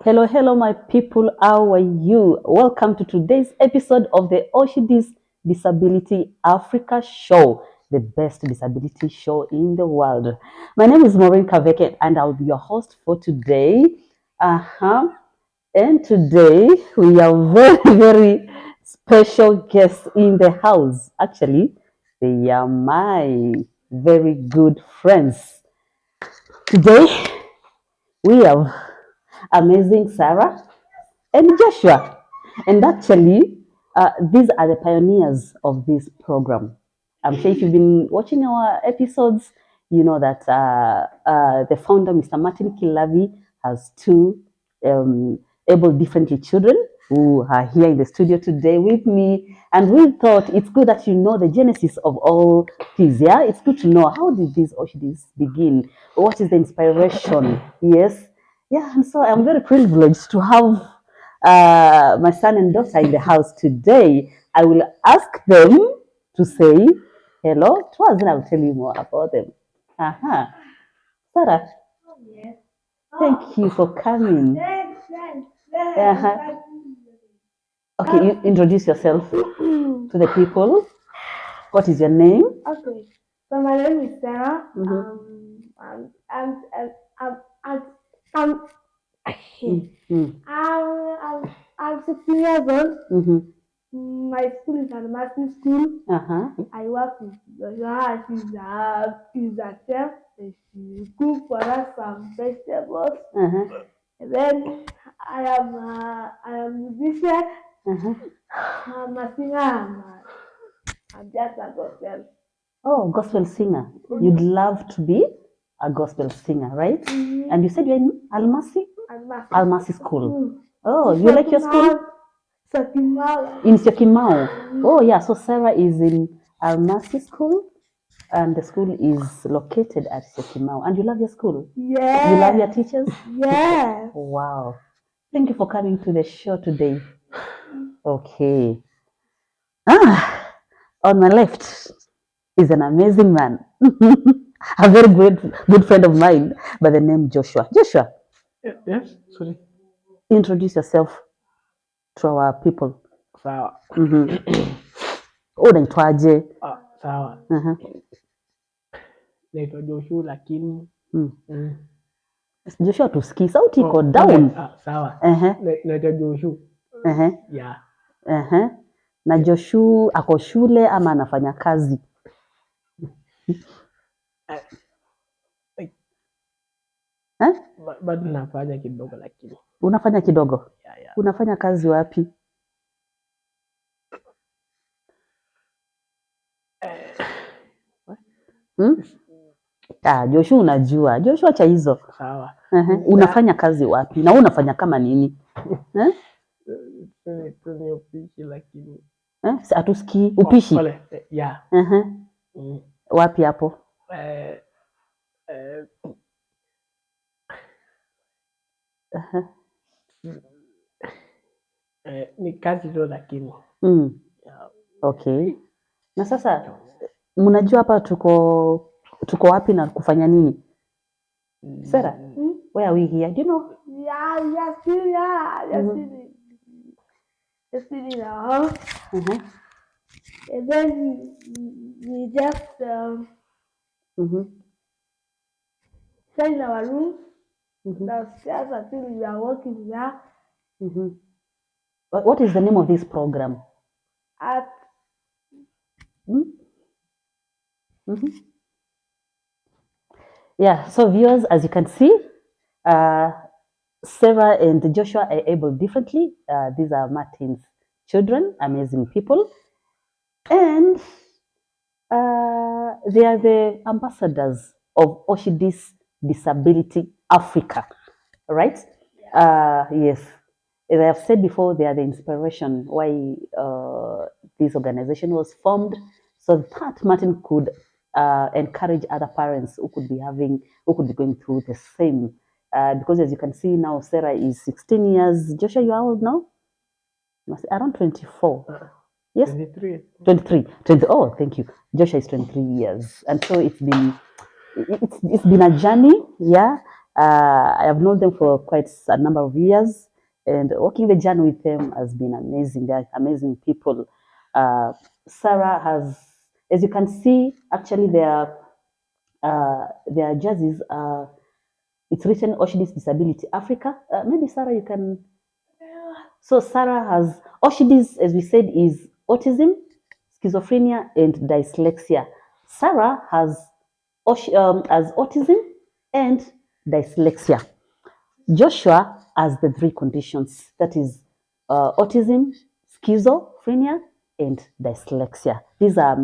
Hello, hello, my people. How are you? Welcome to today's episode of the Oshidis Disability Africa Show, the best disability show in the world. My name is Maureen Kaveke, and I'll be your host for today. And today we are very, very special guests in the house. Actually, they are my very good friends. Today we have amazing Serah and Joshua. And actually, these are the pioneers of this program. I'm sure if you've been watching our episodes, you know that the founder, Mr. Martin Kilavi, has two able differently children who are here in the studio today with me. And we thought it's good that you know the genesis of all these. Yeah, it's good to know how did these orchids begin? What is the inspiration? Yes. Yeah, and so I'm very privileged to have my son and daughter in the house today. I will ask them to say hello to us, and I'll tell you more about them. Uh-huh. Serah, Yes. thank you for coming. Uh-huh. Uh-huh. Okay, you introduce yourself to the people. What is your name? Okay. So my name is Serah. I'm I'm 16 years old. Mm-hmm. My school is an massive school. Uh-huh. I work with Joshua. She's a chef. She cook for us some vegetables. Uh-huh. And then I am a musician. Uh-huh. I'm a singer. I'm just a gospel. Oh, gospel singer. You'd love to be a gospel singer, right? And you said you're in Almasi? Almasi School. Oh, you like your school? Sakimau. In Syokimau. Oh, yeah. So Serah is in Almasi School, and the school is located at Syokimau. And you love your school? Yeah. You love your teachers? Yeah. Wow. Thank you for coming to the show today. Okay. On my left is an amazing man. A very good friend of mine by the name Joshua. Joshua, Yes, sorry. introduce yourself to our people. Sawa. Unaitwaje? Sawa. Naitwa Joshua lakini Joshua tusikii, sauti iko down. Sawa. Naitwa Joshua. Yeah. Na Joshua ako shule ama anafanya kazi? Bado nafanya kidogo lakini. Unafanya kidogo? Yeah. Unafanya kazi wapi? Joshua unajua. Joshua cha hizo. Sawa. Unafanya kazi wapi? Na unafanya kama nini? Ni upishi lakini. Atusikii upishi? Yeah. Wapi hapo? Ni kazi tu lakini. Okay. Na sasa mnajua hapa tuko wapi na kufanya nini? Serah, where are we here? Do you know? Yeah, just in our house. And then we just stay in our room. Downstairs until we are working there. What is the name of this program? Yeah, so viewers, as you can see, Serah and Joshua are able differently. These are Martin's children, amazing people. And they are the ambassadors of Oshidis Disability Africa, right? Yes. As I have said before, they are the inspiration why this organization was formed, so that Martin could encourage other parents who could be going through the same. Because as you can see now, Serah is 16 years. Joshua, you are old now? Around 24. Yes? 23. Oh, thank you. Joshua is 23 years. And so it's been a journey, yeah. I have known them for quite a number of years, and walking the journey with them has been amazing. They're amazing people. Serah has, as you can see, actually their jerseys are, it's written Autistic Disability Africa. Maybe Serah, you can. So Serah has Autistic, as we said, is autism, schizophrenia, and dyslexia. Serah has autism and dyslexia. Joshua has the three conditions, that is autism, schizophrenia, and dyslexia. These are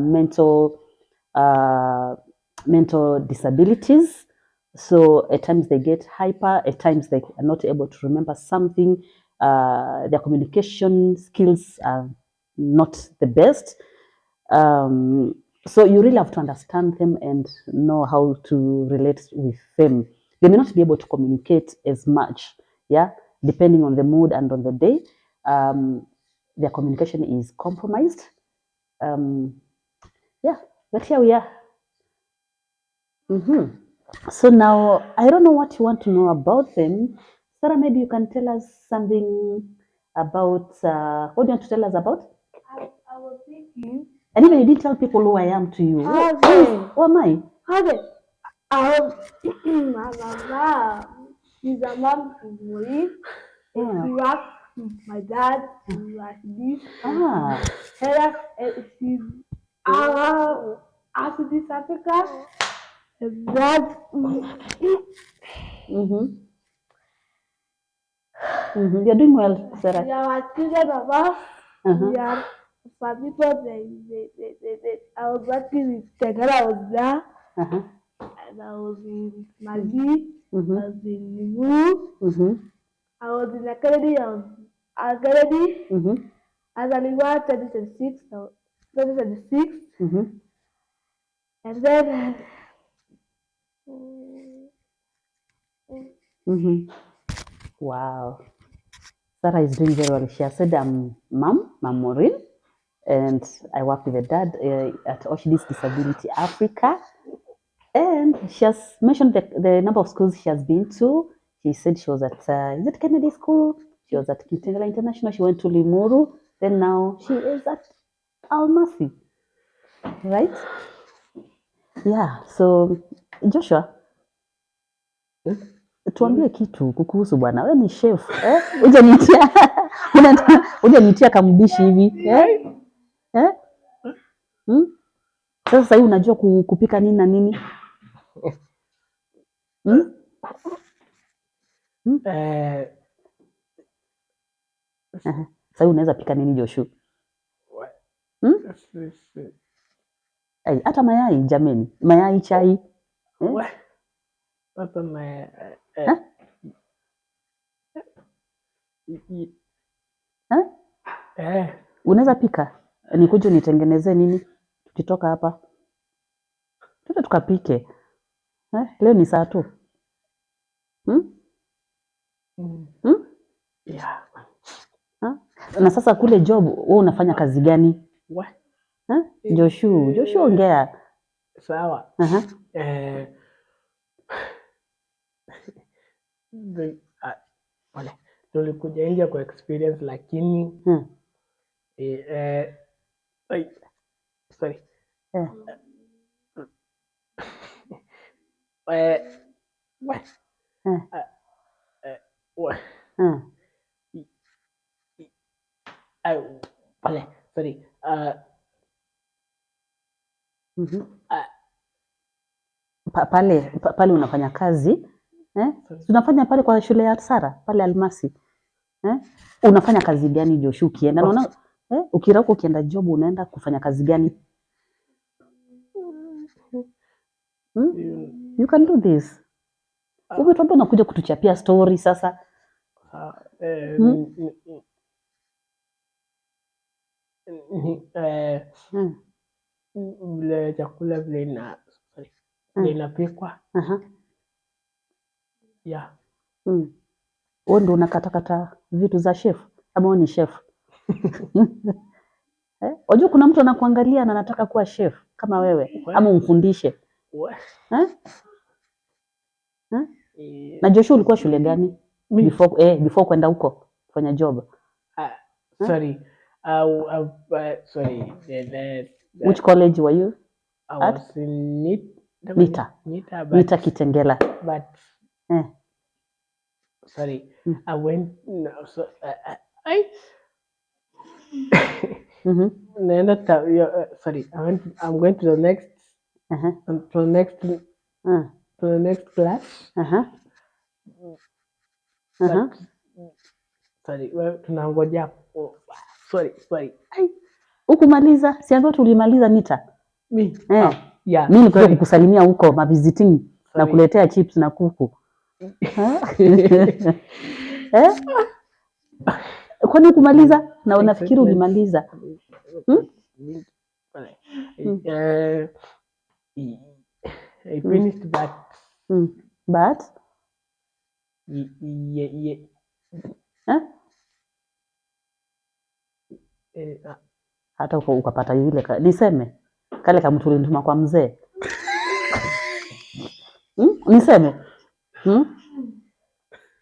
uh, mental disabilities. So at times they get hyper, at times they are not able to remember something. Their communication skills are not the best. So you really have to understand them and know how to relate with them. They may not be able to communicate as much, yeah, depending on the mood and on the day. Their communication is compromised. Yeah, but here we are. So now I don't know what you want to know about them. Serah, maybe you can tell us something about what do you want to tell us about? I was thinking, And even you didn't tell people who I am to you. Who am I? okay, my mama, she's a mom to Maureen. She works with my dad, she works this. Serah, she's Autistic Africa. And that, You're doing well, Serah. we are children of us. We are some people, I was working with Tegara, I was there. And I was in Maggie, I was in Nimu, I was in Academy, as an Iwa 2026, 2026, and then Wow. Serah is doing very well. She has said, I'm Mom Maureen, and I work with the dad at Autistic Disability Africa. And she has mentioned the number of schools she has been to. She said she was at, is it Kennedy School? She was at Kitengela International. She went to Limuru. Then now she is at Almasi. Right? Yeah. So, Joshua, tuambie kitu kukuhusu bwana. Wewe ni chef. Hujanitia. Hujanitia kamdishi hivi. Sasa hivi unajua kupika nini na nini? Sasa hivi unaweza pika nini Joshua? Hata mayai jameni. Mayai chai. Hata unaweza pika? Nikuje nitengenezee nini? Tukitoka hapa. Tuta tukapike. Leo ni saa tu. Yeah. Na sasa kule job wewe unafanya kazi gani? Joshua ongea. Sawa. Tulikuja India kwa experience lakini sorry. Sorry. Pale unafanya kazi tunafanya pale kwa shule ya Serah pale Almasi unafanya kazi gani Joshua ukienda naona ukirauka ukienda job unaenda kufanya kazi gani? You can do this. Umetuambia unakuja kutuchapia story sasa. Vile chakula vile inapikwa. Yeah. Wewe ndio unakatakata vitu za chef ama wewe ni chef? Unajua kuna mtu anakuangalia na anataka kuwa chef kama wewe ama umfundishe. Na Joshua ulikuwa shule gani? Before kwenda huko kufanya job. Sorry. Sorry. Which college were you? I was in Nita Kitengela. But sorry, I went. No, so sorry, I'm going to the next. To the next class. But, sorry, tunangoja. Sorry. Ukumaliza? Sianzo tulimaliza Nita. Yeah. Mimi nikuja kukusalimia huko mavisiting na kuletea chips na kuku. Kwani ukumaliza? Na unafikiri ulimaliza? I finished that. But? Hata ukapata yule niseme kale kama mtu ulituma kwa mzee. Niseme?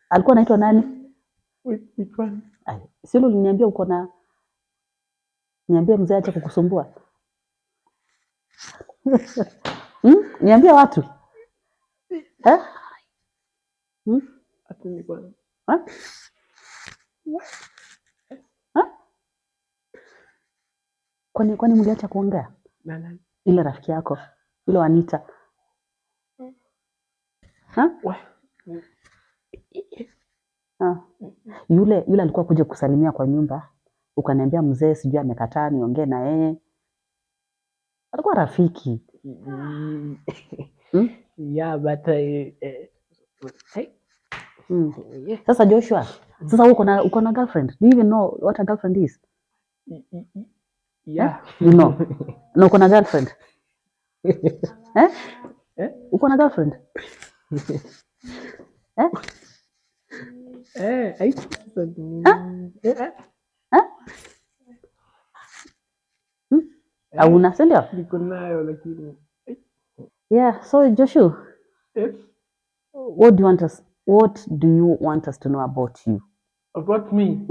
Alikuwa anaitwa nani? Which one? Sio uliniambia uko na niambie mzee acha kukusumbua. Niambia watu. Ati ni kwa. Kwani mliacha kuongea? Nani? Ile rafiki yako, ile Anita. Yule alikuwa kuja kusalimia kwa nyumba. Ukaniambia mzee sijui amekataa niongee na yeye. Alikuwa rafiki. Yeah, but Sasa Joshua, sasa uko na girlfriend? Do you even know what a girlfriend is? Yeah. You know. Na uko na girlfriend? Uko na girlfriend? Hauna, si ndio? Niko nayo lakini. Yeah, so Joshua. Yes. What do you want us to know about you? About me?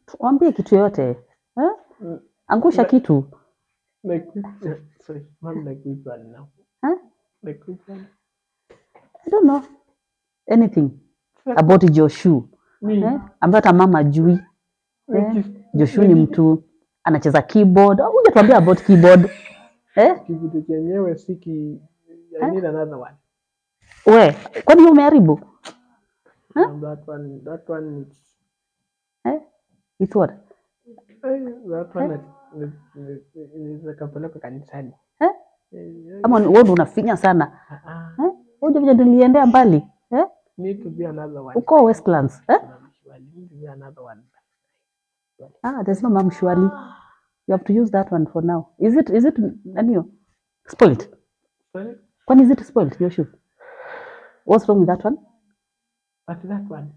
Tuambie kitu yote. Angusha kitu. Like sorry, mom, like which one now? Like which one? I don't know anything about Joshua. Ambaye hata mama ajui. Joshua ni mtu anacheza keyboard. Uje tuambie about keyboard. Kitu chenyewe siki I need another one. Kwani umeharibu? That one is It's what? That one is kapeleka kanisani. Ama wewe unafinya sana. Wewe niliendea mbali. Need to be another one. Uko Westlands. Need to be another one. There's no mom surely. You have to use that one for now. Is it spoiled? Sorry? When is it spoiled, Joshua? What's wrong with that one? But that one?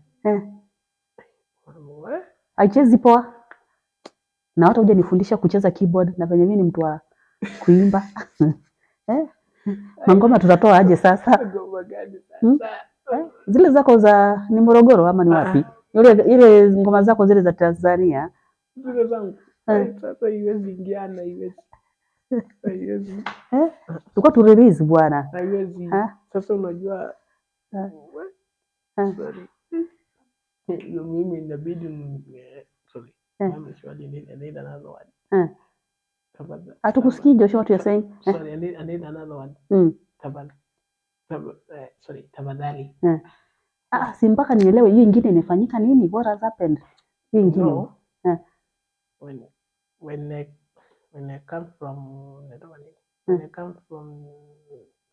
What? Haichezi poa. Na hata uje nifundisha kucheza keyboard na venye mimi ni mtu wa kuimba. Mangoma tutatoa aje sasa? Ngoma gani sasa? Zile zako za ni Morogoro ama ni wapi? Ile ngoma zako zile za Tanzania. Zile zangu. Sasa iwezi ingiana iwezi. Tuko tu release bwana. Haiwezi. Sasa unajua sorry. Mimi inabidi sorry. Mama surely need another one. Hatukusikii Joshua what you're saying. Sorry, I need another one. Sorry, tafadhali. Si mpaka nielewe hiyo ingine imefanyika nini? What has happened? Hiyo ingine. No. When I come from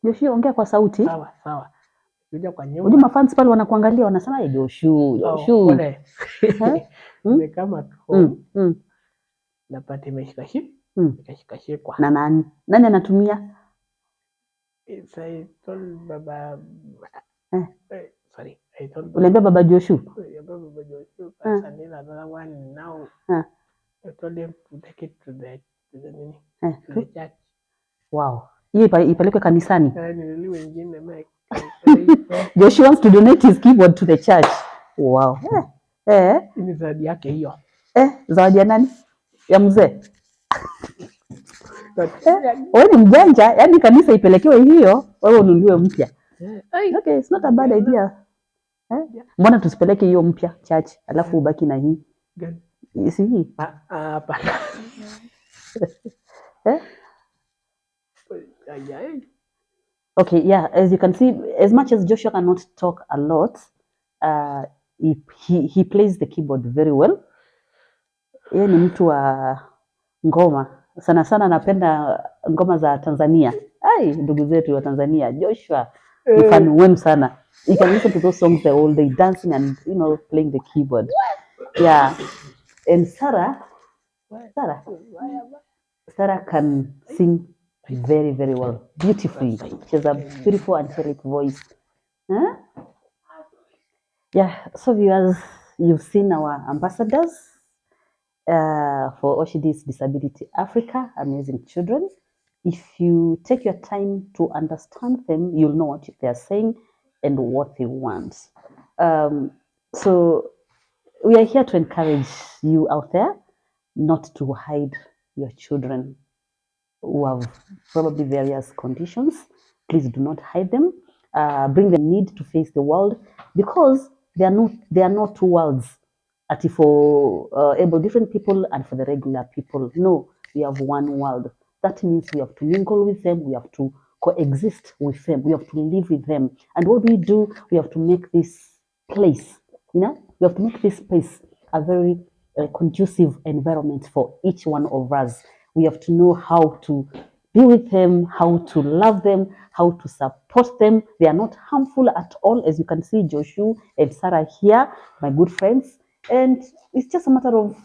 Joshua, ongea kwa sauti. Sawa. Kuja kwa nyumba. Unajua mafans pale wanakuangalia wanasema Joshua. Nimekama home. Napata imeshikashikwa. Na nani anatumia? I told baba sorry, I told baba. Uliambia baba Joshua? Baba Joshua, sasa nina another one now. I told him to take it to the church. Wow. Hiyo ipelekwe kanisani. Niliwe wengine Joshua wants to donate his keyboard to the church. Wow. Ni zawadi yake hiyo. Zawadi ya nani? Ya mzee. Wewe ni mjanja, yani kanisa ipelekewe hiyo, wewe ununuliwe mpya. Okay, it's not a bad idea. Mbona tusipeleke hiyo mpya church, alafu ubaki na hii? Si hii? Hapana. Okay, yeah, as you can see, as much as Joshua cannot talk a lot, he plays the keyboard very well. Yeye ni mtu wa ngoma. Sana sana anapenda ngoma za Tanzania. Ndugu zetu wa Tanzania, Joshua ni fan wenu sana. You can listen to those songs the whole day, dancing and playing the keyboard. Yeah. And Serah can sing very, very well, beautifully. She has a beautiful angelic voice. Yeah, so viewers, you've seen our ambassadors for Oshidis Disability Africa, Amazing Children. If you take your time to understand them, you'll know what they are saying and what they want. So we are here to encourage you out there not to hide your children who have probably various conditions. Please do not hide them. Bring them need to face the world, because there are no two worlds. For able different people and for the regular people. No, we have one world. That means we have to mingle with them. We have to coexist with them. We have to live with them. And what do? We have to make this place, we have to make this space a very conducive environment for each one of us. We have to know how to be with them, how to love them, how to support them. They are not harmful at all, as you can see Joshua and Serah here, my good friends. And it's just a matter of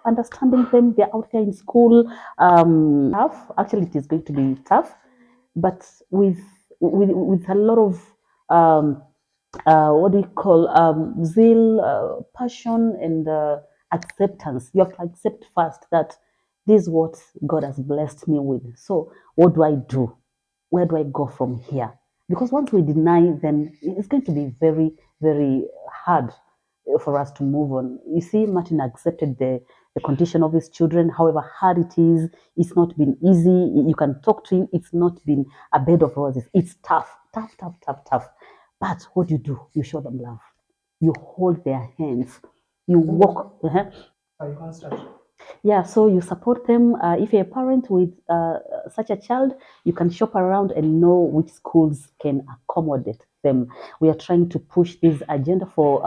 understanding them. They're out there in school. Tough. Actually, it is going to be tough, but with a lot of what do we call zeal, passion, and acceptance. You have to accept first that this is what God has blessed me with. So what do I do? Where do I go from here? Because once we deny, then it's going to be very, very hard for us to move on. You see, Martin accepted the condition of his children, however hard it is. It's not been easy. You can talk to him. It's not been a bed of roses. It's tough. But what do? You show them love. You hold their hands. You walk. Yeah, so you support them. If you're a parent with such a child, you can shop around and know which schools can accommodate them. We are trying to push this agenda for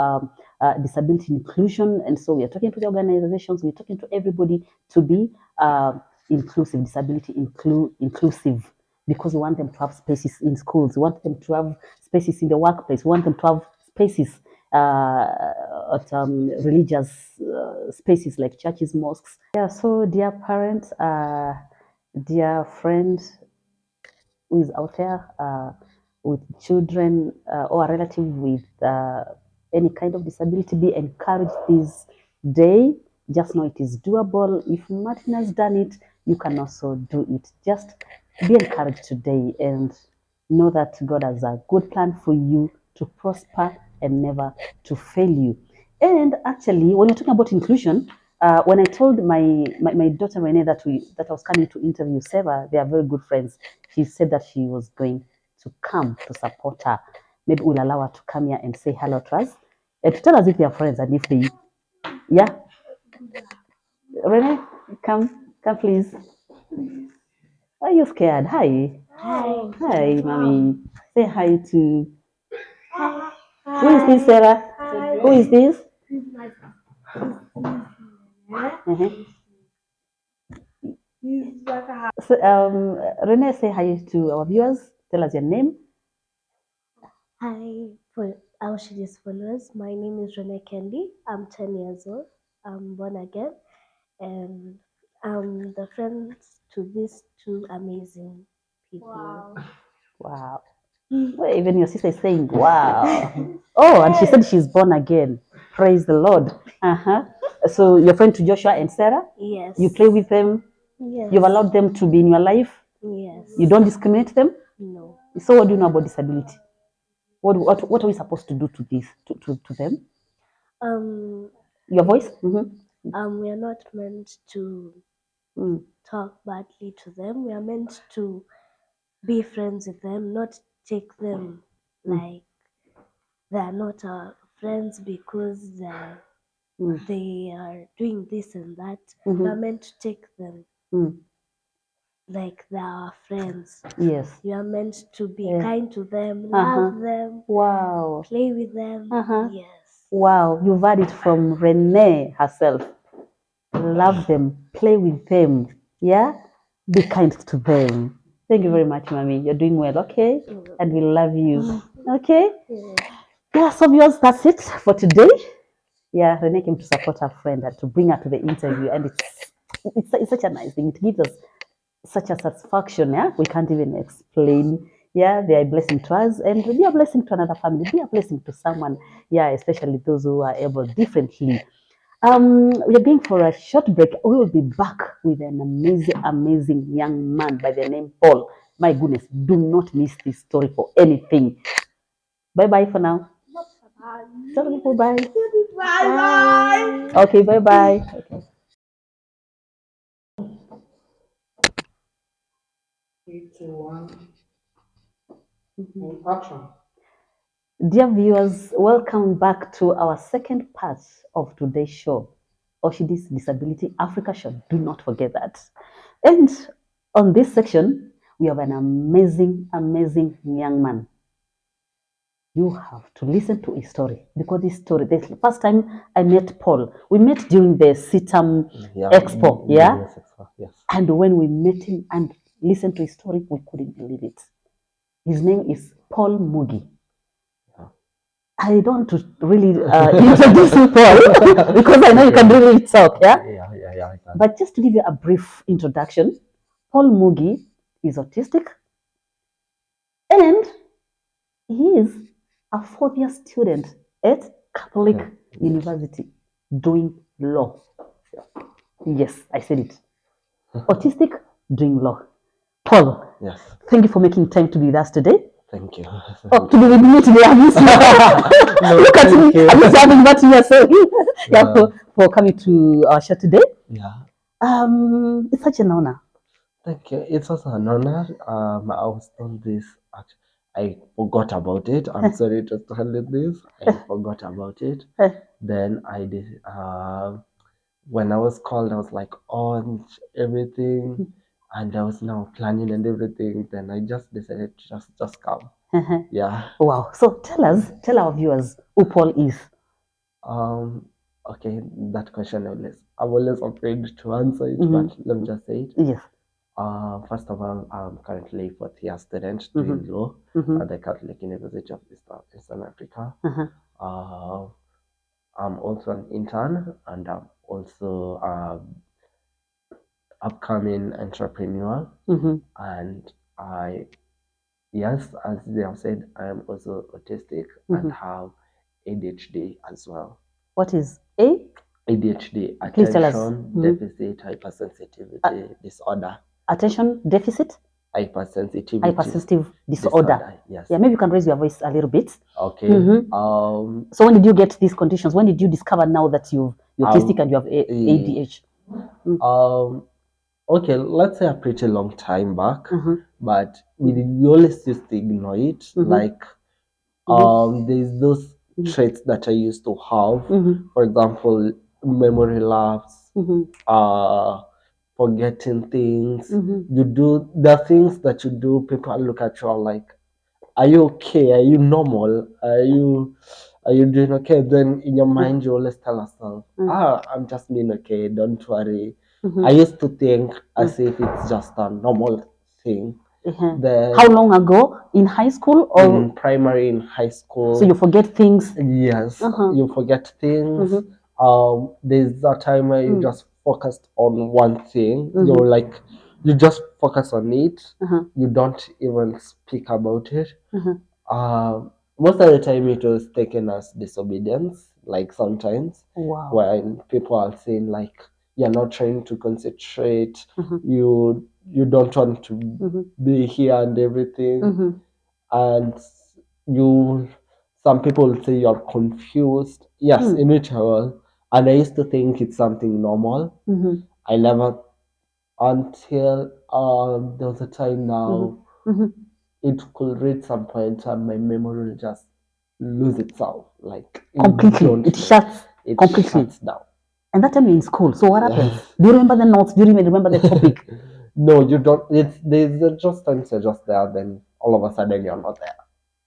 disability inclusion, and so we are talking to the organizations, we're talking to everybody to be inclusive, disability inclusive, because we want them to have spaces in schools, we want them to have spaces in the workplace, we want them to have spaces at religious spaces like churches, mosques. Yeah, so dear parents, dear friends who is out there with children or a relative with any kind of disability, be encouraged this day. Just know it is doable. If Martin has done it, you can also do it. Just be encouraged today and know that God has a good plan for you to prosper and never to fail you. And actually, when you're talking about inclusion, when I told my daughter Renee that I was coming to interview Serah, they are very good friends. She said that she was going to come to support her. Maybe we'll allow her to come here and say hello to us and to tell us if they are friends and if they, yeah. Renee, come please. Are you scared? Hi. Hi, mommy. Say hi to. Hi. Who is this, Serah? Hi. Who is this? So, Renee, say hi to our viewers. Tell us your name. Hi, for our Shidis followers. My name is Renee Kendi. I'm 10 years old. I'm born again. And I'm the friend to these two amazing people. Wow. Well, even your sister is saying, wow. Oh, and she said she's born again. Praise the Lord. So you're friend to Joshua and Serah? Yes. You play with them? Yes. You've allowed them to be in your life? Yes. You don't discriminate them? No. So what do you know about disability? What are we supposed to do to this to them? Your voice? We are not meant to talk badly to them. We are meant to be friends with them, not take them like they are not our friends because they are doing this and that. We are meant to take them like they are our friends. Yes. You are meant to be kind to them, love them, play with them. Yes. Wow, you've heard it from Renee herself. Love them, play with them, yeah? Be kind to them. Thank you very much, Mommy. You're doing well, okay? And we love you, okay? Yeah, so viewers, that's it for today. Yeah, Renee came to support her friend and to bring her to the interview, and it's such a nice thing. It gives us such a satisfaction, yeah? We can't even explain. Yeah, they are a blessing to us, and be a blessing to another family, be a blessing to someone, yeah, especially those who are able differently. We are going for a short break. We will be back with an amazing young man by the name Paul. My goodness, do not miss this story for anything. Bye bye for now. Tell people bye. Bye. Okay, bye bye. Okay. 3, 2, 1. Action. Dear viewers, welcome back to our second part of today's show, Oshidi's Disability Africa Show. Do not forget that. And on this section, we have an amazing young man. You have to listen to his story because this story, the first time I met Paul, we met during the CITAM Expo, yeah? Yes. And when we met him and listened to his story, we couldn't believe it. His name is Paul Mugi. I don't want to really introduce you, Paul, because I know you can really talk, yeah? Yeah, I can. But just to give you a brief introduction, Paul Mugi is autistic and he is a fourth-year student at Catholic University doing law. Yes, I said it. Autistic, doing law. Paul, Yes. thank you for making time to be with us today. Thank you. Oh, to be with me today, I miss you. No, Look at me, thank you. I miss having what you are saying. Yeah, for coming to our show today. Yeah. It's such an honor. Thank you. It's also an honor. I was told this. I forgot about it. I'm sorry to tell you this. I forgot about it. Then I did. When I was called, I was like on everything, and I was now planning and everything. Then I just decided to just come. Yeah. Wow. So tell our viewers who Paul is. Okay, that question I'm always afraid to answer it, but let me just say it. Yes. First of all, I'm currently fourth-year student doing law at the Catholic University of Eastern Africa. I'm also an intern, and I'm also upcoming entrepreneur. And yes, as they have said, I am also autistic and have ADHD as well. What is A? ADHD, Please tell us. attention deficit hypersensitivity disorder. Attention deficit? Hypersensitive disorder. Yes. Yeah, maybe you can raise your voice a little bit. Okay. So when did you get these conditions? When did you discover now that you're autistic and you have ADHD? Okay, let's say a pretty long time back, but we always used to ignore it. Like, there's those traits that I used to have. For example, memory lapse, forgetting things. You do the things that you do, people look at you like, are you okay? Are you normal? Are you doing okay? Then in your mind you always tell yourself, I'm just being okay, don't worry. I used to think as if it's just a normal thing. Then, how long ago? In high school or in primary, in high school? So you forget things? Yes, you forget things. There's a time where you just focused on one thing. You're like, you just focus on it. You don't even speak about it. Most of the time it was taken as disobedience, like sometimes. Wow. When people are saying like, you're not trying to concentrate, you don't want to be here and everything. And some people say you're confused. Yes, in which I was. And I used to think it's something normal. I never, until there was a time now, it could reach some point and my memory will just lose itself. Like Completely. It shuts completely. shuts down. And that time you're in school. So what happens? Do you remember the notes? Do you even remember the topic? No, you don't. There's just times you're just there, then all of a sudden you're not there.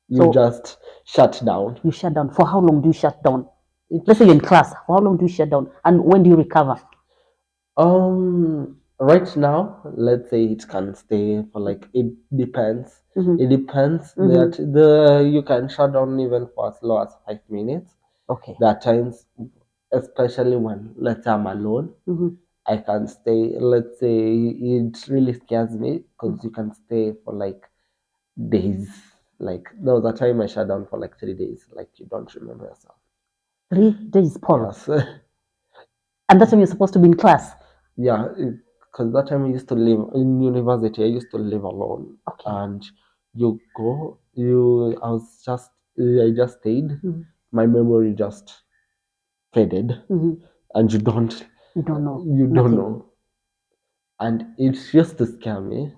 You just shut down. You shut down. For how long do you shut down? Let's say you're in class. For how long do you shut down? And when do you recover? Right now, let's say it can stay for like, it depends. It depends that you can shut down even for as low as 5 minutes. Okay. There are times, especially when, let's say I'm alone, I can stay. Let's say it really scares me because you can stay for like days. Like there was a time I shut down for like 3 days. Like you don't remember yourself. 3 days, Paul. Yes. And that time you're supposed to be in class. Yeah, because that time I used to live in university. I used to live alone, and I just stayed. My memory just faded, and you don't know, and it used to scare me.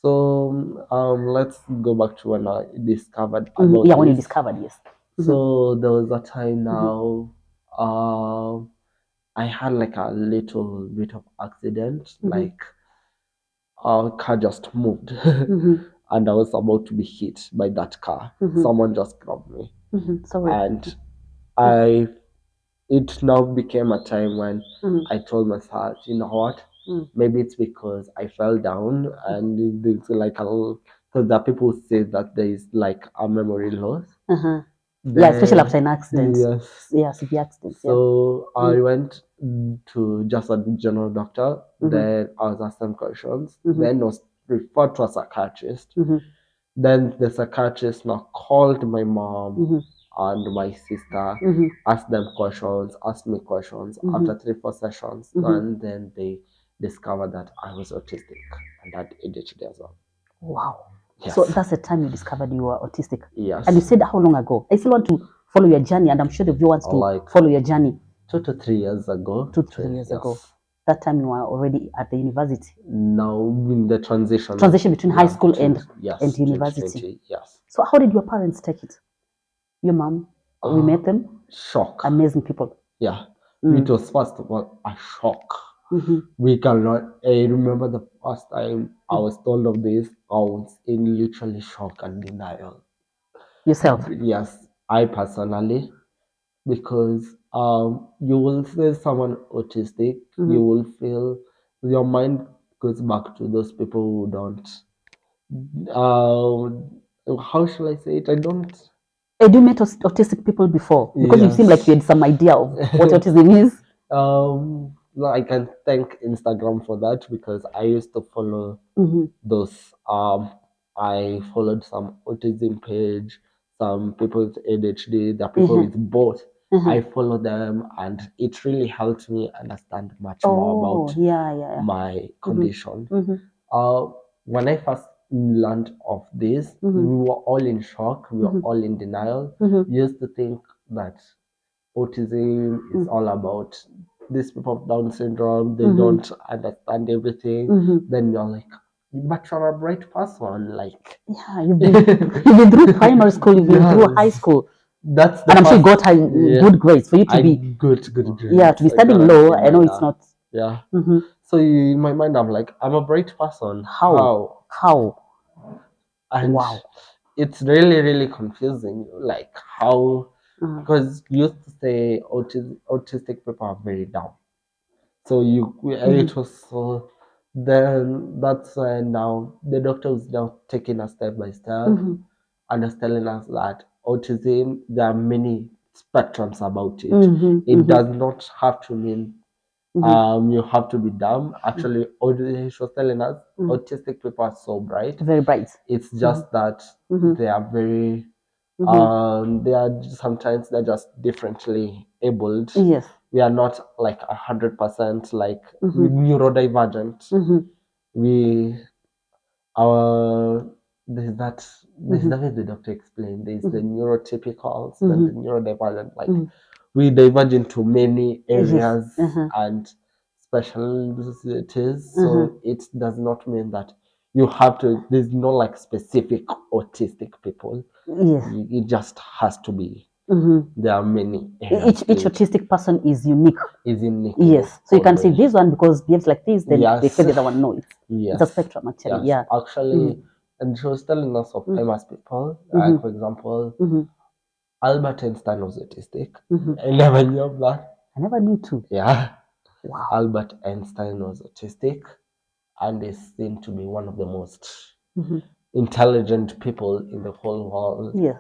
So let's go back to when I discovered about when you this. discovered, yes. So there was a time now. I had like a little bit of accident, like our car just moved, and I was about to be hit by that car. Someone just grabbed me, and it now became a time when I told myself, you know what? Maybe it's because I fell down, and it's like because there are people who say that there is like a memory loss. Yeah, especially after an accident. Yes. Severe accidents. So I went to just a general doctor. Then I was asked some questions. Then was referred to a psychiatrist. Then the psychiatrist now called my mom and my sister, asked them questions, asked me questions. After 3-4 sessions, and then they discovered that I was autistic and had ADHD as well. Wow. Yes. So that's the time you discovered you were autistic. Yes. And you said how long ago? I still want to follow your journey, and I'm sure the viewers to follow your journey. 2 to 3 years ago. 2 to 3 years ago. That time you were already at the university. Now in the transition. Transition between high school and university. Yes. So how did your parents take it? Your mom? We met them. Shock. Amazing people. Yeah. It was first of all a shock. We cannot. I remember the first time I was told of this, I was in literally shock and denial. Yourself? Yes, I personally, because you will say someone autistic, you will feel your mind goes back to those people who don't. How shall I say it? I don't. Have you met autistic people before? Because you seem like you had some idea of what autism is. I can thank Instagram for that, because I used to follow those. I followed some autism page, some people with ADHD, the people with both. I follow them, and it really helped me understand much more about my condition. When I first learned of this, we were all in shock. We were all in denial. We used to think that autism is all about these people with Down syndrome. They don't understand everything. Then you're like, but you're a bright person. Like, yeah, you've been through primary school, you've been through high school. And I'm sure you got good grades for you to be good grades. Yeah, to be studying law. I know it's not. Yeah. So in my mind, I'm like, I'm a bright person. How? And wow, it's really, really confusing. Like how? Because you used to say autistic people are very dumb. So it was so. Then that's why now the doctor is now taking us step by step, and is telling us that autism, there are many spectrums about it. It does not have to mean you have to be dumb. Actually, she was telling us autistic people are so bright. Very bright. It's just that they are very they are sometimes they're just differently abled. Yes. We are not like 100% like neurodivergent. there's the way the doctor explained. There's the neurotypicals, then the neurodivergent. Like we diverge into many areas and specialties. So it does not mean that you have to. There's no like specific autistic people. Yes. It just has to be. There are many. Each autistic person is unique. Is unique. Yes. So you can see this one because behaves like this, then Yes. they feel the other one no. Yes. It's a spectrum actually. Yes. Yeah. Actually, and she was telling us of famous people. Like for example, Albert Einstein was autistic. I never knew of that. I never knew too. Yeah. Wow. Albert Einstein was autistic and is seen to be one of the most intelligent people in the whole world. Yeah.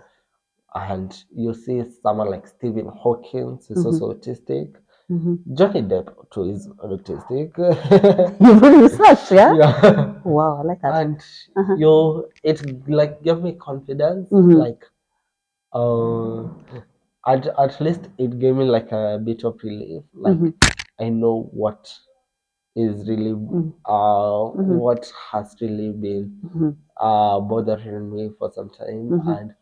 And you see someone like Stephen Hawking is also autistic. Johnny Depp too is autistic. You've really researched, yeah? Yeah. Wow, I like that. And it like gave me confidence. Like at least it gave me like a bit of relief. Like I know what is really what has really been bothering me for some time and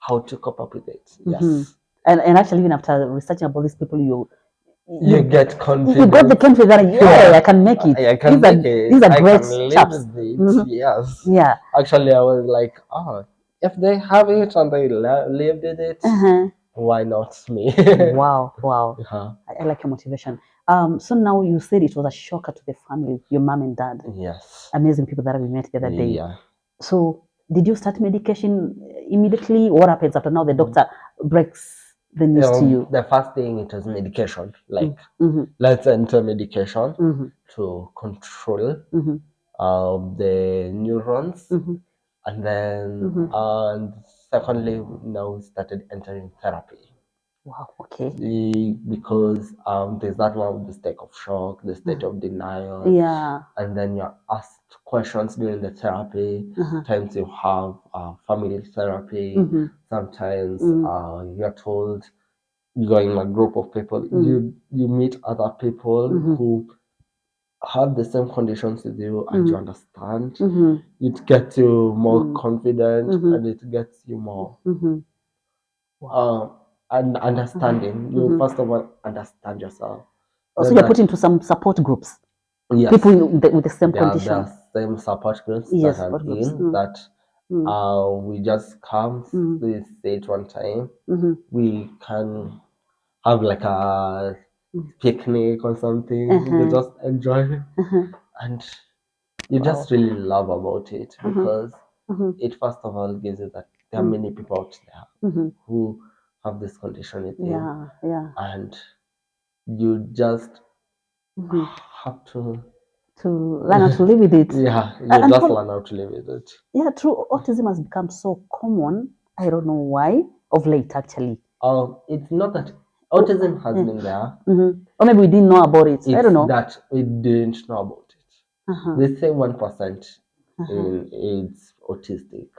how to cope up with it. Yes. And actually, even after researching about these people, you get confident. You got the confidence that I can make it. I can make it. These are I great can live chaps. with it. Yes. Yeah. Actually, I was like, oh, if they have it and they lived with it, why not me? Wow. I like your motivation. So now you said it was a shocker to the family, your mom and dad. Yes. Amazing people that we met the other day. Yeah. So did you start medication immediately? What happens after now the doctor breaks the news to you? The first thing, it was medication. Like, let's enter medication to control the neurons. And then, secondly, now we started entering therapy. Wow, okay. Because there's that one with the state of shock, the state of denial. Yeah. And then you're asked questions during the therapy. Sometimes you have family therapy. Sometimes you're told you're in a group of people. You meet other people who have the same conditions with you and you understand. It gets you more confident and it gets you more and understanding. You first of all understand yourself. So you're put into some support groups. Yes. People with the same condition. There are same support groups Yes, that support I'm groups. in that we just come, we say it one time. We can have like a picnic or something. You just enjoy and you just really love about it because it first of all gives you that there are many people out there who have this condition with you. And you just have to learn how to live with it. Yeah, you just learn how to live with it. Yeah, true. Autism has become so common. I don't know why, of late actually. It's not that autism has been there. Or maybe we didn't know about it. I don't know. That we didn't know about it. They say 1% is autistic.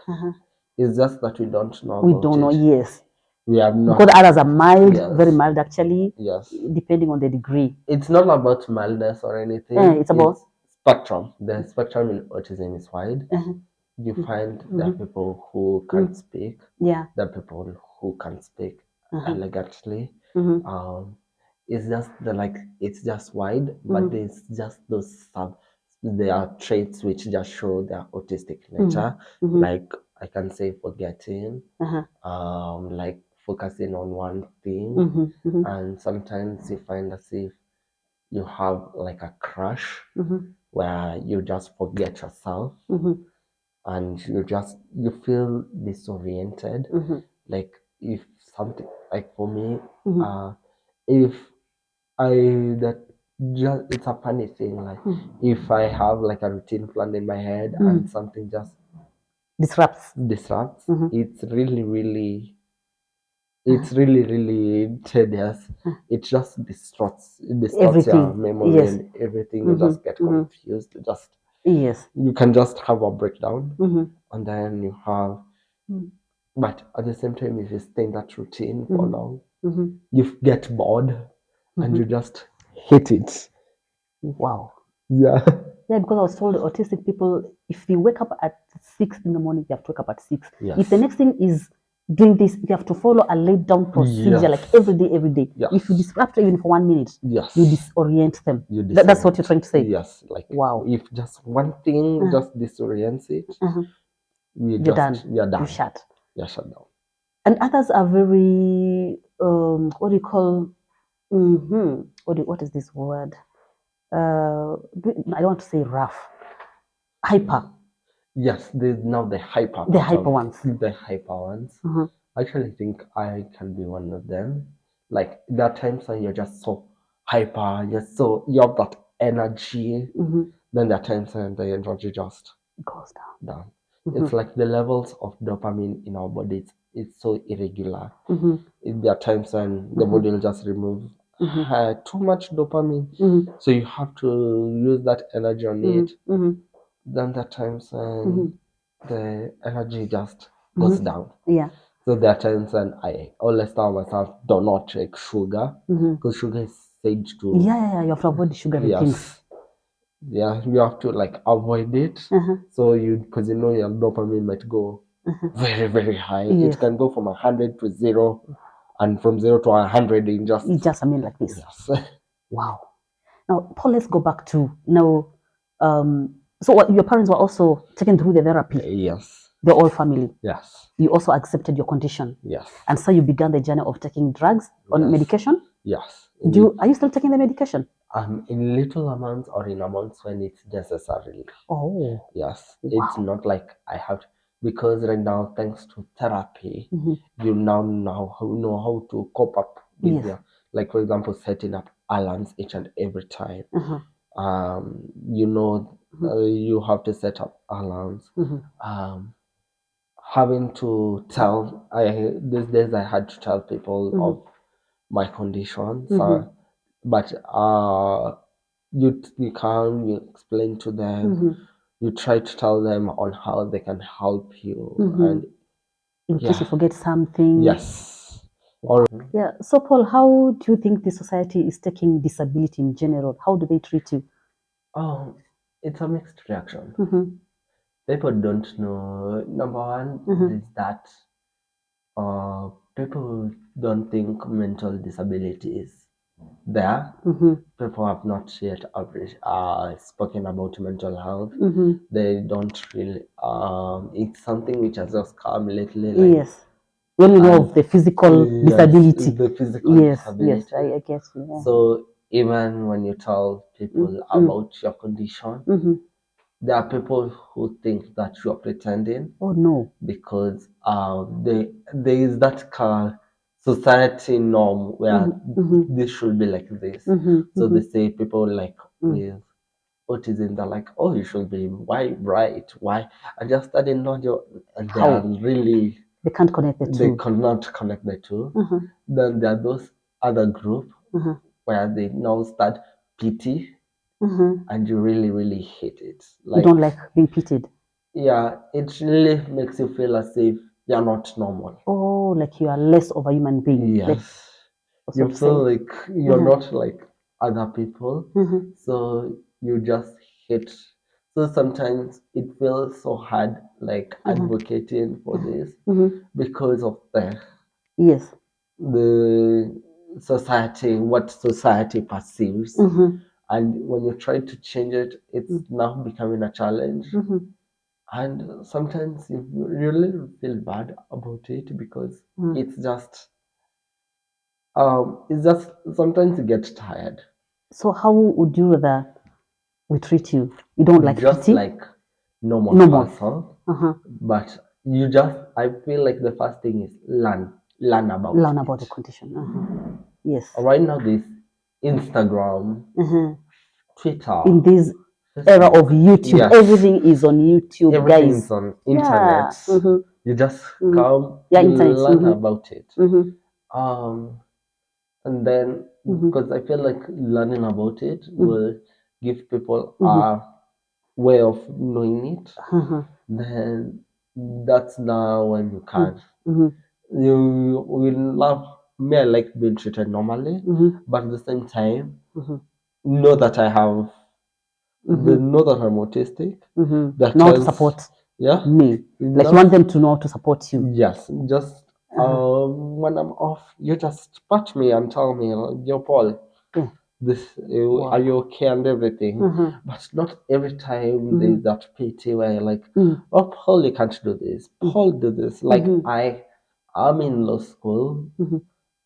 It's just that we don't know about it. We don't know, yes. We have not. Because others are mild, very mild actually. Yes. Depending on the degree. It's not about mildness or anything. It's about spectrum. The spectrum in autism is wide. You find there are people who can't speak. Yeah. There are people who can speak elegantly. It's just it's just wide, but there's just those there are traits which just show their autistic nature. Like I can say forgetting, like focusing on one thing, and sometimes you find as if you have like a crush where you just forget yourself and you feel disoriented. Like if something, like for me, if it's a funny thing, like if I have like a routine planned in my head and something just disrupts, it's really tedious. It just distorts your memory and everything. You just get confused. You can just have a breakdown, and then you have. But at the same time, if you stay in that routine for long, you get bored, and you just hate it. Wow. Yeah. Yeah, because I was told autistic people, if they wake up at 6 in the morning, they have to wake up at 6. Yes. If the next thing is doing this, you have to follow a laid down procedure, Yes. like every day. Yes. If you disrupt even for 1 minute, Yes. you disorient them. You That's what you're trying to say. Yes, like Wow. if just one thing just disorients it, we You're done. You're done. You're shut. You're shut down. And others are very what do you call? What is this word? I don't want to say rough. Hyper. Yes, there's now the hyper. The hyper ones. The hyper ones. I actually think I can be one of them. Like there are times when you're just so hyper, you have that energy. Then there are times when the energy just goes down. It's like the levels of dopamine in our bodies is so irregular. There are times when the body will just remove too much dopamine, so you have to use that energy on it. Then there are times when the energy just goes down. Yeah. So there are times when I always tell myself, do not take sugar, because sugar is said to... Yeah, you have to avoid sugar things. Yeah, you have to like avoid it. So because you know your dopamine might go very, very high. It can go from 100 to 0, and from 0 to 100 in just... like this. Yes. Wow. Now, Paul, let's go back to now. So what, your parents were also taken through the therapy? Yes. The whole family? Yes. You also accepted your condition? Yes. And so you began the journey of taking drugs on medication? Yes. Are you still taking the medication? In little amounts or in amounts when it's necessary. Oh. Yes. Wow. It's not like I have to, because right now, thanks to therapy, you now know how to cope up with your, like for example, setting up alarms each and every time. You have to set up alarms. Having to tell, these days I had to tell people of my conditions, but you come, you explain to them, you try to tell them on how they can help you, and in case you forget something. Yes. So Paul, how do you think the society is taking disability in general? How do they treat you? It's a mixed reaction. People don't know. Number one is that people don't think mental disability is there. People have not yet spoken about mental health. They don't really. It's something which has just come lately. Like, when you know of the physical disability. The physical disability. Yes, I guess. Yeah. So even when you tell people about your condition, there are people who think that you are pretending. Oh no! Because there is that society norm where this should be like this. So they say people like with autism, they're like, oh, you should be bright. Why? I just studied not your, and they are really... They can't connect the two. They cannot connect the two. Then there are those other group where they now start pity, and you really, really hate it. Like, you don't like being pitied? Yeah, it really makes you feel as if you're not normal. Oh, like you are less of a human being. Yes. You feel like you're not like other people. So you just hate. So sometimes it feels so hard, like advocating for this because of the society, what society perceives. And when you try to change it, it's now becoming a challenge. And sometimes you really feel bad about it because it's just sometimes you get tired. So how would you rather we treat you? You don't like just pity? Like normal person, but you just, I feel like the first thing is learn about the condition. Yes. Right now, this Instagram, Twitter, in this era of YouTube, everything is on YouTube. Everything guys. is on internet. You just come, learn about it. And then because I feel like learning about it will give people a way of knowing it. Then that's now when you can. You will love me. I like being treated normally, but at the same time, know that I have they know that I'm autistic. That Know how to support me. Like you want them to know how to support you. Yes, just when I'm off, you just pat me and tell me, "Yo, Paul, this are you okay and everything." But not every time there's that pity where you're like, "Oh, Paul, you can't do this. Paul, do this." Like I'm in law school,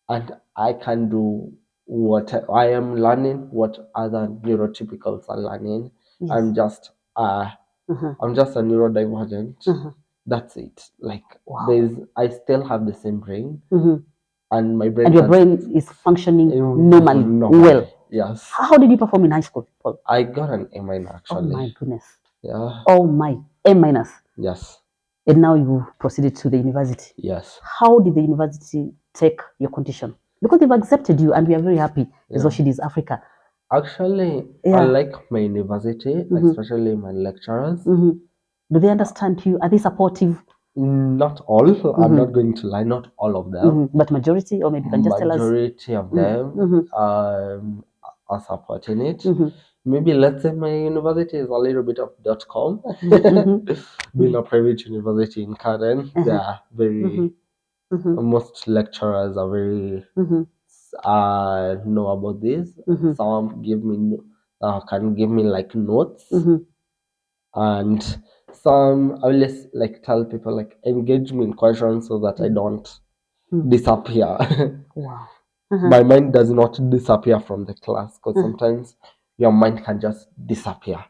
and I can do what I am learning, what other neurotypicals are learning. Yes. I'm just I'm just a neurodivergent. That's it. Like I still have the same brain, and my brain and your brain is functioning normally well. Yes. How did you perform in high school, Paul? I got an A minus actually. Oh my goodness. Yeah. Oh my, A minus. Yes. And now you proceeded to the university. Yes. How did the university take your condition? Because they've accepted you, and we are very happy. As Oshid is Africa. Actually, I like my university, especially my lecturers. Do they understand you? Are they supportive? Not all. I'm not going to lie. Not all of them, but majority, or maybe you can just tell us. Majority of them are supporting it. Maybe let's say my university is a little bit of .com. Being a private university in Karen, they are very. Most lecturers are very know about this. Some give me can give me like notes, and some I always like tell people like engage me in questions so that I don't disappear. Wow. My mind does not disappear from the class, because sometimes your mind can just disappear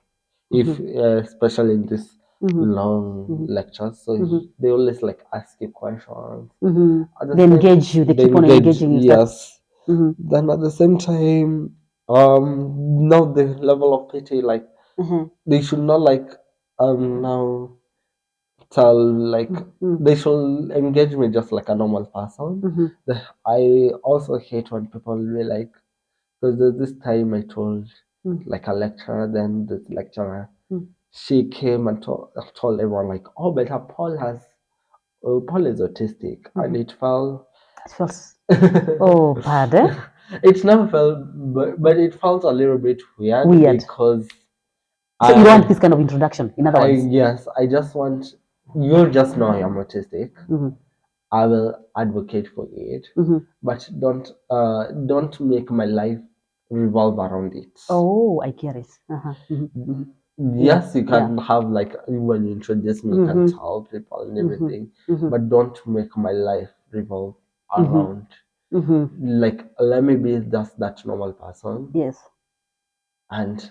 if especially in this long lectures. So they always like ask you questions. They engage you. They keep on engaging you. Yes. Then at the same time, now the level of pity, like they should not like now tell like they should engage me just like a normal person. I also hate when people be like, because there's this time I told like a lecturer, then this lecturer she came and told everyone like, oh, but Paul is autistic, and it felt oh, pardon. It never felt, but it felt a little bit weird. Because so you want this kind of introduction, in other words? Yes, I just want you just know I'm autistic. I will advocate for it, but don't make my life revolve around it. Oh, I get it. Yes, you can have like when you introduce me, you can tell people and everything, but don't make my life revolve around. Like let me be just that normal person. Yes. And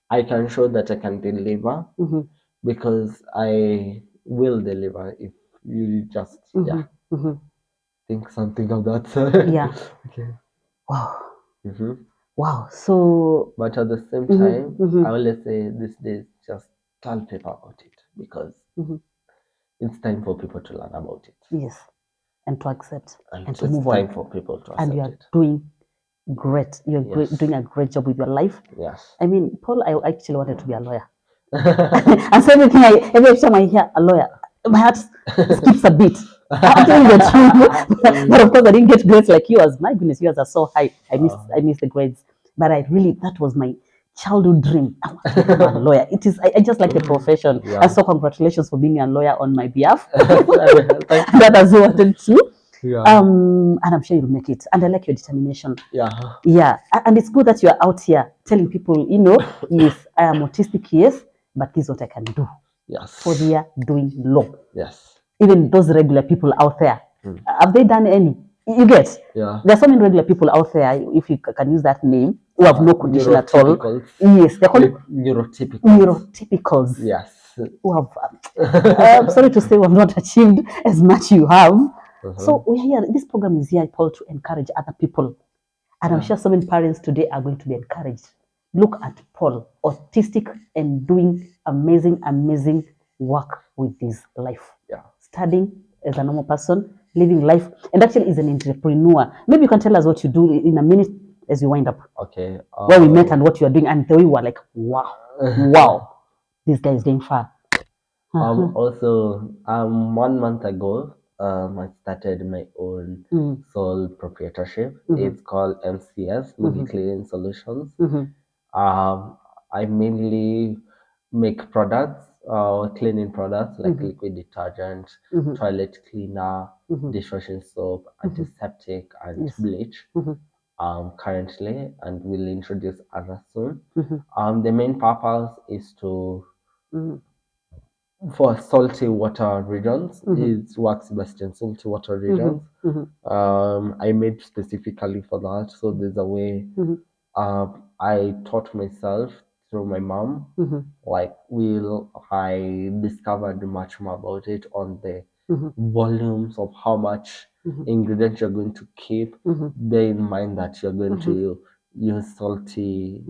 I can show that I can deliver, because I will deliver if you just think something of that. Yeah. Okay. Wow. Wow. So. But at the same time, I always say these days, just tell people about it, because it's time for people to learn about it. Yes. And to accept and to it's move on. time for people to accept and you are doing great. You're doing a great job with your life. Yes. I mean, Paul, I actually wanted to be a lawyer. And so every time I hear a lawyer, my heart skips a bit. I'm telling you the truth. But of course, I didn't get grades like yours. My goodness, yours are so high. I missed the grades. But that was my childhood dream. I want to become a lawyer. It is. I just like the profession. Yeah. And so congratulations for being a lawyer on my behalf. That as you wanted to. Yeah. And I'm sure you'll make it. And I like your determination. Yeah. Yeah. And it's good that you're out here telling people, yes, I am autistic, yes, but this is what I can do. Yes. For they are doing law. Yes. Even those regular people out there, have they done any? You get? Yeah. There's so many regular people out there, if you can use that name, who have no condition at all. Yes, they're called neurotypicals. Neurotypicals. Yes. Who have, I'm sorry to say, we have not achieved as much you have. So we're here. This program is here, Paul, to encourage other people. And I'm sure so many parents today are going to be encouraged. Look at Paul, autistic and doing amazing, amazing work with his life. Yeah. Studying as a normal person, living life, and actually is an entrepreneur. Maybe you can tell us what you do in a minute as you wind up. Okay. Where we met and what you are doing, and we were like, wow, wow, this guy is going far. Also, 1 month ago, I started my own sole proprietorship. It's called MCS, Media Cleaning Solutions. I mainly make products, cleaning products like liquid detergent, toilet cleaner, dishwashing soap, antiseptic, and bleach. Currently, and will introduce others soon. The main purpose is to for salty water regions. It works best in salty water regions. I made specifically for that, so there's a way. I taught myself through my mom. Like I discovered much more about it on the volumes of how much ingredients you're going to keep. Bear in mind that you're going to use salty.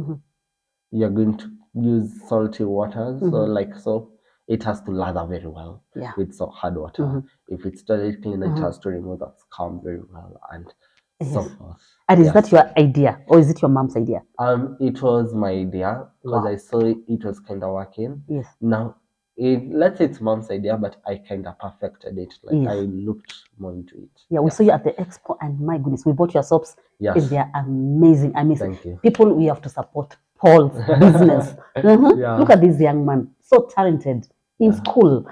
You're going to use salty water, so like soap, it has to lather very well with hard water. If it's toilet cleaner, it has to remove that scum very well, and so forth. And is that your idea, or is it your mom's idea? It was my idea because I saw it was kind of working. Now, let's say it's mom's idea, but I kind of perfected it. Like I looked more into it. We saw you at the expo, and my goodness, we bought your soaps. Yes. And they are amazing. Thank you. People, we have to support Paul's business. Look at this young man, so talented in school,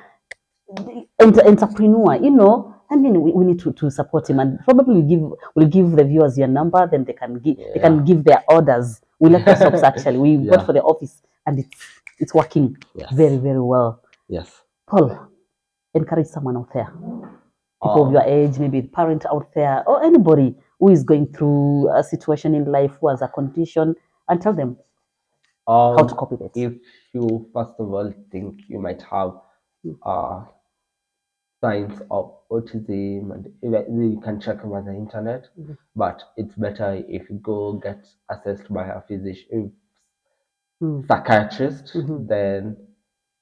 entrepreneur. You know, I mean, we need to support him, and probably we'll give the viewers your number, then they can give their orders. We left the soaps actually. We bought for the office, and it's working very, very well. Yes. Paul, encourage someone out there, people of your age, maybe parent out there, or anybody who is going through a situation in life, who has a condition, and tell them how to cope with it. If you first of all think you might have signs of autism, and you can check over the internet, but it's better if you go get assessed by a physician, psychiatrist. Then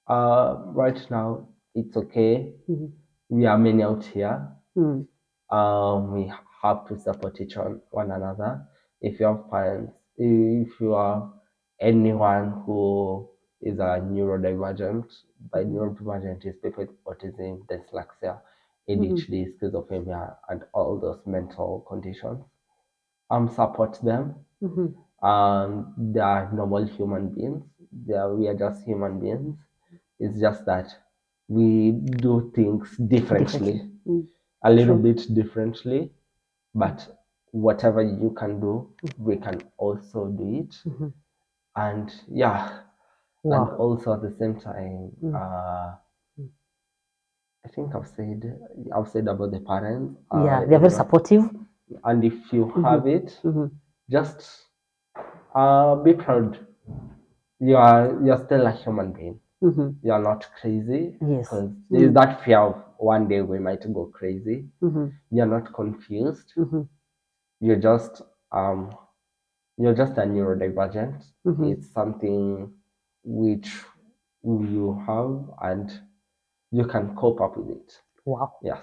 right now it's okay. We are many out here. We have to support one another. If you have parents, if you are anyone who is a neurodivergent, by neurodivergent is people with autism, dyslexia, ADHD, schizophrenia, and all those mental conditions, support them. They are normal human beings. We are just human beings. It's just that we do things differently. A little bit differently, but whatever you can do, we can also do it. And and also at the same time, I think I've said about the parents. They're very supportive. And if you have it, just be proud. You're still a human being. You're not crazy. Because there's that fear of one day we might go crazy. You're not confused. You're just a neurodivergent. It's something which you have, and you can cope up with it. Wow. Yes.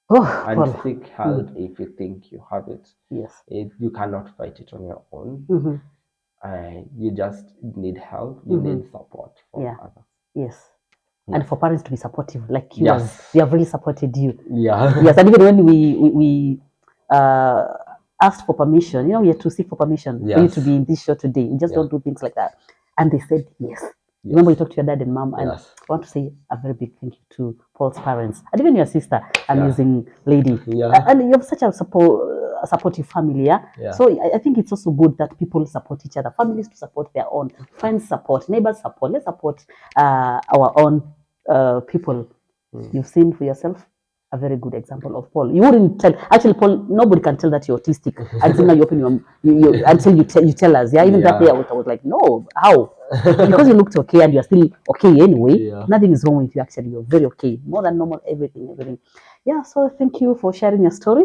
And seek help if you think you have it. Yes. You cannot fight it on your own. You just need help. You need support from others. Yes. And for parents to be supportive, like you, they have really supported you. Yes. And even when we asked for permission, we had to seek for permission for you to be in this show today. We just don't do things like that. And they said yes. Remember, you talked to your dad and mom, and I want to say a very big thank you to Paul's parents, and even your sister, amazing lady. And you have such a supportive family. So I think it's also good that people support each other, families to support their own, friends support, neighbors support. Let's support our own people. You've seen for yourself a very good example of Paul. You wouldn't tell, actually, Paul, nobody can tell that you're autistic until now you open until you tell us. Even that day I was like, no, how? Because you looked okay and you're still okay anyway. Nothing is wrong with you, actually. You're very okay. More than normal, everything. So thank you for sharing your story.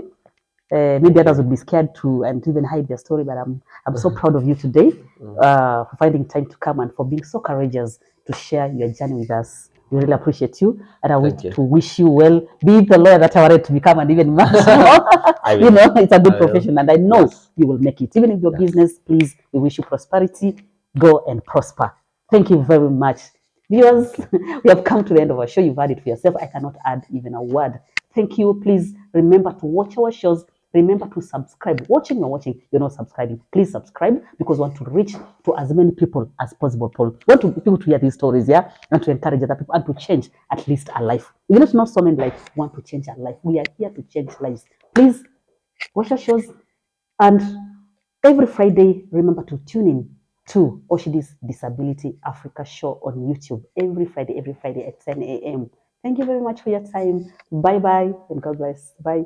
Maybe others would be scared to and even hide their story, but I'm so proud of you today for finding time to come and for being so courageous to share your journey with us. We really appreciate you, and I want to wish you well. Be the lawyer that I wanted to become, and even much more. It's a good profession, and I know you will make it. Even in your business, please, we wish you prosperity. Go and prosper. Thank you very much. Viewers, we have come to the end of our show. You've had it for yourself. I cannot add even a word. Thank you. Please remember to watch our shows. Remember to subscribe. Watching, you're not subscribing. Please subscribe because we want to reach to as many people as possible. We want people to hear these stories, yeah, and to encourage other people and to change at least a life. Even if not so many lives, we want to change our life. We are here to change lives. Please watch our shows, and every Friday, remember to tune in to Oshidi's Disability Africa show on YouTube every Friday at 10 a.m. Thank you very much for your time. Bye bye and God bless. Bye.